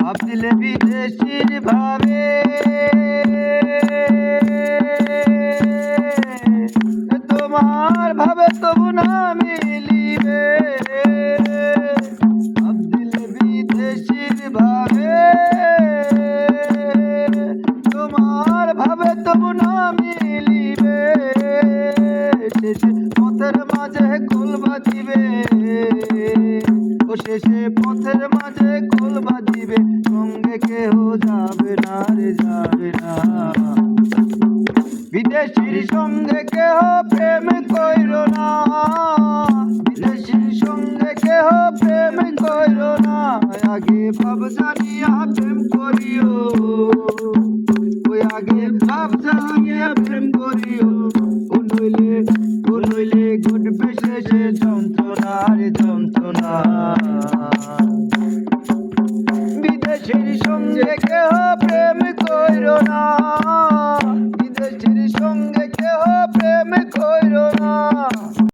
ভাব দিলে বিদেশির ভাবে তোমার ভাবে তবু না মিলিবে। ভাব দিলে বিদেশির ভাবে তোমার ভাবে তবু না মিলিবে। শেষে পথের মাঝে কোল বাজিবে, ও শেষে পথের মাঝে কোল বাজিবে, সঙ্গে কেহ যাবে না রে যাবে না। বিদেশির সঙ্গে কেহ প্রেম কইরো না, বিদেশির সঙ্গে কেহ প্রেম কইরো না। আগে ভাব জানিয়া প্রেম করিও, ওই আগে ভাব জানিয়া প্রেম করিও। ও নইলে ঘটবে শেষে যন্ত্রণা রে যন্ত্রণা। বিদেশির সঙ্গে কেহ প্রেম কইরো না।